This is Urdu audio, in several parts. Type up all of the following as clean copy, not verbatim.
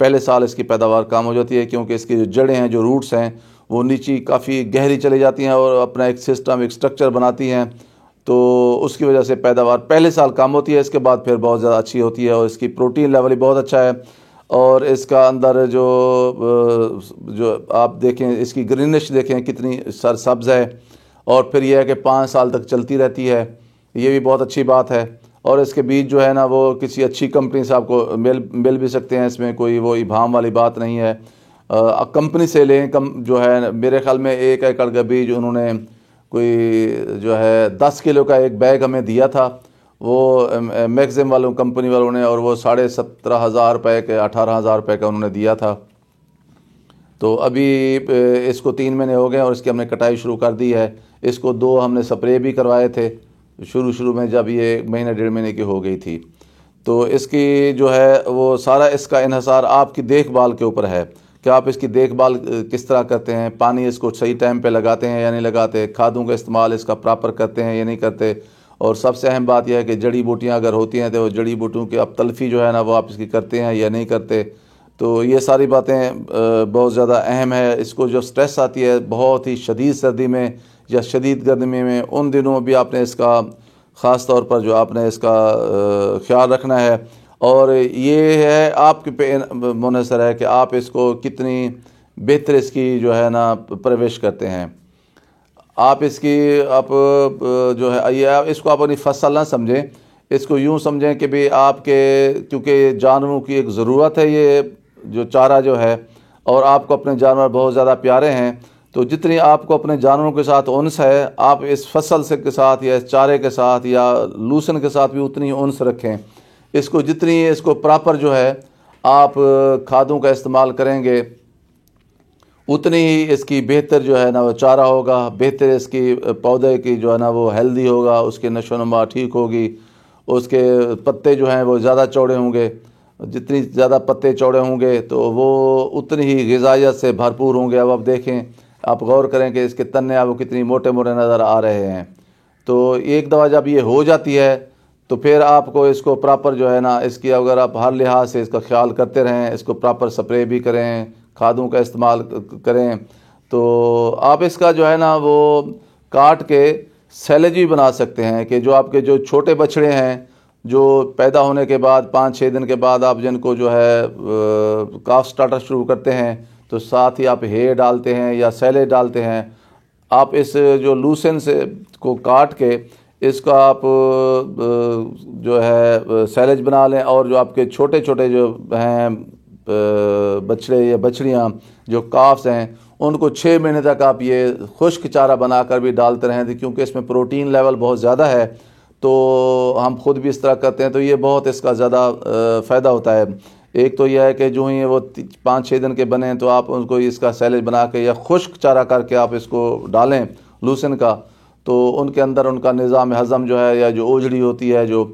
پہلے سال اس کی پیداوار کم ہو جاتی ہے، کیونکہ اس کی جو جڑیں ہیں، جو روٹس ہیں، وہ نیچی کافی گہری چلی جاتی ہیں اور اپنا ایک سسٹم، ایک سٹرکچر بناتی ہیں، تو اس کی وجہ سے پیداوار پہلے سال کم ہوتی ہے، اس کے بعد پھر بہت زیادہ اچھی ہوتی ہے، اور اس کی پروٹین لیول بھی بہت اچھا ہے، اور اس کا اندر جو آپ دیکھیں اس کی گرینش دیکھیں کتنی سرسبز ہے، اور پھر یہ ہے کہ 5 سال تک چلتی رہتی ہے، یہ بھی بہت اچھی بات ہے۔ اور اس کے بیج جو ہے نا وہ کسی اچھی کمپنی سے آپ کو مل بھی سکتے ہیں، اس میں کوئی وہ ابہام والی بات نہیں ہے، کمپنی سے لیں۔ جو ہے میرے خیال میں 1 ایکڑ کا بیج انہوں نے کوئی جو ہے 10 کلو کا ایک بیگ ہمیں دیا تھا، وہ میگزم والوں کمپنی والوں نے، اور وہ 17,500 روپے کے 18,000 روپے کا انہوں نے دیا تھا۔ تو ابھی اس کو 3 مہینے ہو گئے اور اس کی ہم نے کٹائی شروع کر دی ہے۔ اس کو 2 ہم نے سپرے بھی کروائے تھے شروع میں، جب یہ مہینہ 1.5 مہینے کی ہو گئی تھی۔ تو اس کی جو ہے وہ سارا اس کا انحصار آپ کی دیکھ بھال کے اوپر ہے کہ آپ اس کی دیکھ بھال کس طرح کرتے ہیں، پانی اس کو صحیح ٹائم پہ لگاتے ہیں یا نہیں لگاتے، کھادوں کا استعمال اس کا پراپر کرتے ہیں یا نہیں کرتے، اور سب سے اہم بات یہ ہے کہ جڑی بوٹیاں اگر ہوتی ہیں تو وہ جڑی بوٹیوں کی اب تلفی جو ہے نا وہ آپ اس کی کرتے ہیں یا نہیں کرتے۔ تو یہ ساری باتیں بہت زیادہ اہم ہے۔ اس کو جو سٹریس آتی ہے بہت ہی شدید سردی میں یا شدید گرمی میں، ان دنوں بھی آپ نے اس کا خاص طور پر جو آپ نے اس کا خیال رکھنا ہے، اور یہ ہے آپ کے پہ منحصر ہے کہ آپ اس کو کتنی بہتر اس کی جو ہے نا پرورش کرتے ہیں۔ آپ اس کی جو ہے یہ اس کو آپ اپنی فصل نہ سمجھیں، اس کو یوں سمجھیں کہ بھی آپ کے، کیونکہ جانوروں کی ایک ضرورت ہے یہ جو چارہ جو ہے، اور آپ کو اپنے جانور بہت زیادہ پیارے ہیں، تو جتنی آپ کو اپنے جانوروں کے ساتھ انس ہے، آپ اس فصل سے کے ساتھ یا اس چارے کے ساتھ یا لوسن کے ساتھ بھی اتنی انس رکھیں۔ اس کو جتنی اس کو پراپر جو ہے آپ کھادوں کا استعمال کریں گے، اتنی ہی اس کی بہتر جو ہے نا وہ چارہ ہوگا، بہتر اس کی پودے کی جو ہے نا وہ ہیلدی ہوگا، اس کی نشو و نما ٹھیک ہوگی، اس کے پتے جو ہیں وہ زیادہ چوڑے ہوں گے۔ جتنی زیادہ پتے چوڑے ہوں گے تو وہ اتنی ہی غذائیت سے بھرپور ہوں گے۔ اب آپ دیکھیں، آپ غور کریں کہ اس کے تنے آپ کو کتنی موٹے موٹے نظر آ رہے ہیں۔ تو ایک دفعہ جب یہ ہو جاتی ہے تو پھر آپ کو اس کو پراپر جو ہے نا اس کی اگر آپ ہر لحاظ سے اس کا خیال کرتے رہیں، اس کو پراپر سپرے بھی کریں، کھادوں کا استعمال کریں، تو آپ اس کا جو ہے نا وہ کاٹ کے سیلیج بھی بنا سکتے ہیں کہ جو آپ کے جو چھوٹے بچڑے ہیں جو پیدا ہونے کے بعد 5-6 دن کے بعد آپ جن کو جو ہے کاف سٹارٹر شروع کرتے ہیں، تو ساتھ ہی آپ ہے ڈالتے ہیں یا سیلیج ڈالتے ہیں۔ آپ اس جو لوسن سے کو کاٹ کے اس کا آپ جو ہے سیلیج بنا لیں، اور جو آپ کے چھوٹے چھوٹے جو ہیں بچڑے یا بچڑیاں جو کافس ہیں، ان کو 6 مہینے تک آپ یہ خشک چارہ بنا کر بھی ڈالتے رہیں، کیونکہ اس میں پروٹین لیول بہت زیادہ ہے، تو ہم خود بھی اس طرح کرتے ہیں، تو یہ بہت اس کا زیادہ فائدہ ہوتا ہے۔ ایک تو یہ ہے کہ جو ہی وہ 5-6 دن کے بنیں تو آپ ان کو اس کا سیلیج بنا کے یا خشک چارہ کر کے آپ اس کو ڈالیں لوسن کا، تو ان کے اندر ان کا نظام ہضم جو ہے یا جو اوجڑی ہوتی ہے جو،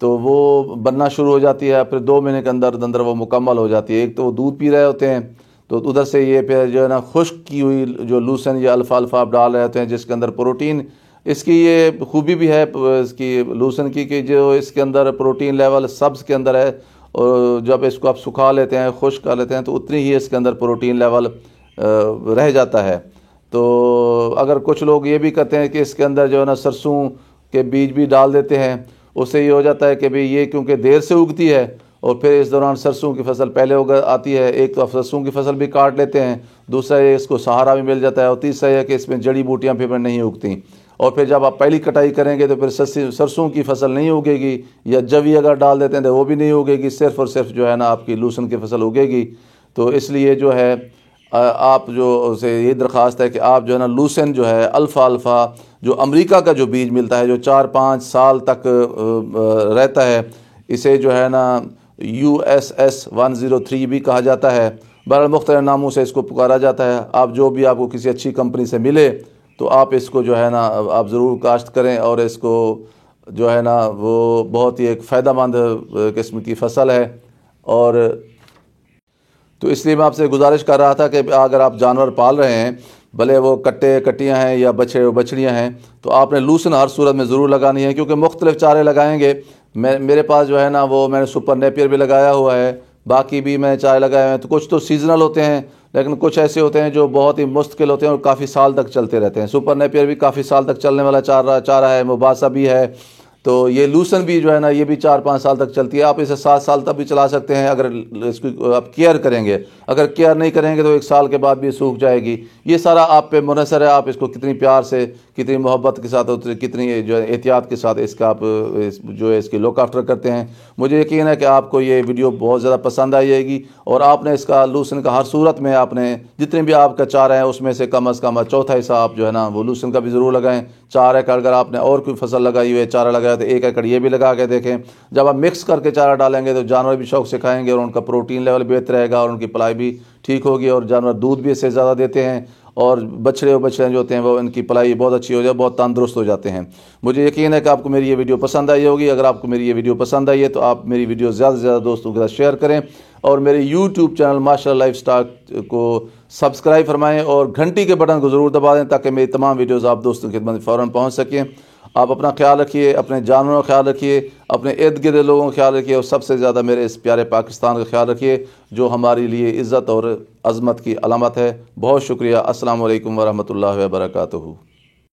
تو وہ بننا شروع ہو جاتی ہے، پھر 2 مہینے کے اندر وہ مکمل ہو جاتی ہے۔ ایک تو وہ دودھ پی رہے ہوتے ہیں، تو ادھر سے یہ پھر جو ہے نا خشک کی ہوئی جو لوسن یا الفالفا آپ ڈال رہے ہوتے ہیں جس کے اندر پروٹین، اس کی یہ خوبی بھی ہے اس کی لوسن کی کہ جو اس کے اندر پروٹین لیول سبز کے اندر ہے، اور جب اس کو آپ سکھا لیتے ہیں، خشک کر لیتے ہیں، تو اتنی ہی اس کے اندر پروٹین لیول رہ جاتا ہے۔ تو اگر کچھ لوگ یہ بھی کرتے ہیں کہ اس کے اندر جو ہے نا سرسوں کے بیج بھی ڈال دیتے ہیں، اس سے یہ ہو جاتا ہے کہ بھئی یہ کیونکہ دیر سے اگتی ہے اور پھر اس دوران سرسوں کی فصل پہلے آتی ہے، ایک تو سرسوں کی فصل بھی کاٹ لیتے ہیں، دوسرا یہ اس کو سہارا بھی مل جاتا ہے، اور تیسرا یہ کہ اس میں جڑی بوٹیاں پھر نہیں اگتیں، اور پھر جب آپ پہلی کٹائی کریں گے تو پھر سرسوں کی فصل نہیں اگے گی، یا جوی اگر ڈال دیتے ہیں تو وہ بھی نہیں اگے گی، صرف اور صرف جو ہے نا آپ کی لوسن کی فصل اگے گی۔ تو اس لیے جو ہے آپ جو سے یہ درخواست ہے کہ آپ جو ہے نا لوسن جو ہے الفالفا جو امریکہ کا جو بیج ملتا ہے جو 4-5 سال تک رہتا ہے، اسے جو ہے نا USS 103 بھی کہا جاتا ہے، بہرحال مختلف ناموں سے اس کو پکارا جاتا ہے۔ آپ جو بھی آپ کو کسی اچھی کمپنی سے ملے تو آپ اس کو جو ہے نا آپ ضرور کاشت کریں، اور اس کو جو ہے نا وہ بہت ہی ایک فائدہ مند قسم کی فصل ہے۔ اور تو اس لیے میں آپ سے گزارش کر رہا تھا کہ اگر آپ جانور پال رہے ہیں، بھلے وہ کٹے کٹیاں ہیں یا بچڑے و بچڑیاں ہیں، تو آپ نے لوسن ہر صورت میں ضرور لگانی ہے، کیونکہ مختلف چارے لگائیں گے۔ میرے پاس جو ہے نا وہ میں نے سپر نیپیر بھی لگایا ہوا ہے، باقی بھی میں چارے لگائے ہوئے ہیں، تو کچھ تو سیزنل ہوتے ہیں لیکن کچھ ایسے ہوتے ہیں جو بہت ہی مستقل ہوتے ہیں اور کافی سال تک چلتے رہتے ہیں۔ سپر نیپیئر بھی کافی سال تک چلنے والا چارہ ہے، مباسا بھی ہے، تو یہ لوسن بھی جو ہے نا یہ بھی 4-5 سال تک چلتی ہے۔ آپ اسے 7 سال تک بھی چلا سکتے ہیں اگر اس کو آپ کیئر کریں گے۔ اگر کیئر نہیں کریں گے تو 1 سال کے بعد بھی سوکھ جائے گی۔ یہ سارا آپ پہ منحصر ہے، آپ اس کو کتنی پیار سے، کتنی محبت کے ساتھ، کتنی جو ہے احتیاط کے ساتھ اس کا آپ جو ہے اس کی لک آفٹر کرتے ہیں۔ مجھے یقین ہے کہ آپ کو یہ ویڈیو بہت زیادہ پسند آئے گی، اور آپ نے اس کا لوسن کا ہر صورت میں آپ نے جتنے بھی آپ کا چارہ ہے اس میں سے کم از کم چوتھا حصہ آپ جو ہے نا وہ لوسن کا بھی ضرور لگائیں۔ 4 ایکڑ اگر آپ نے اور کوئی فصل لگائی ہوئی ہے، چارہ لگایا تو 1 ایکڑ یہ بھی لگا کے دیکھیں۔ جب آپ مکس کر کے چارہ ڈالیں گے تو جانور بھی شوق سے کھائیں گے اور ان کا پروٹین لیول بہتر رہے گا اور ان کی پلائی بھی ٹھیک ہوگی، اور جانور دودھ بھی اس سے زیادہ دیتے ہیں، اور بچڑے جو ہوتے ہیں وہ ان کی پلائی بہت اچھی ہو جائے، بہت تندرست ہو جاتے ہیں۔ مجھے یقین ہے کہ آپ کو میری یہ ویڈیو پسند آئی ہوگی۔ اگر آپ کو میری یہ ویڈیو پسند آئی ہے تو آپ میری ویڈیو زیادہ سے زیادہ دوستوں کے ساتھ شیئر کریں، اور میرے یوٹیوب چینل ماشاء اللہ لائف اسٹائل کو سبسکرائب فرمائیں اور گھنٹی کے بٹن کو ضرور دبا دیں تاکہ میری تمام ویڈیوز آپ دوستوں کی خدمت میں فوراً پہنچ سکیں۔ آپ اپنا خیال رکھیے، اپنے جانوروں کا خیال رکھیے، اپنے ارد گرد لوگوں کا خیال رکھیے، اور سب سے زیادہ میرے اس پیارے پاکستان کا خیال رکھیے جو ہمارے لیے عزت اور عظمت کی علامت ہے۔ بہت شکریہ۔ السلام علیکم ورحمۃ اللہ وبرکاتہ۔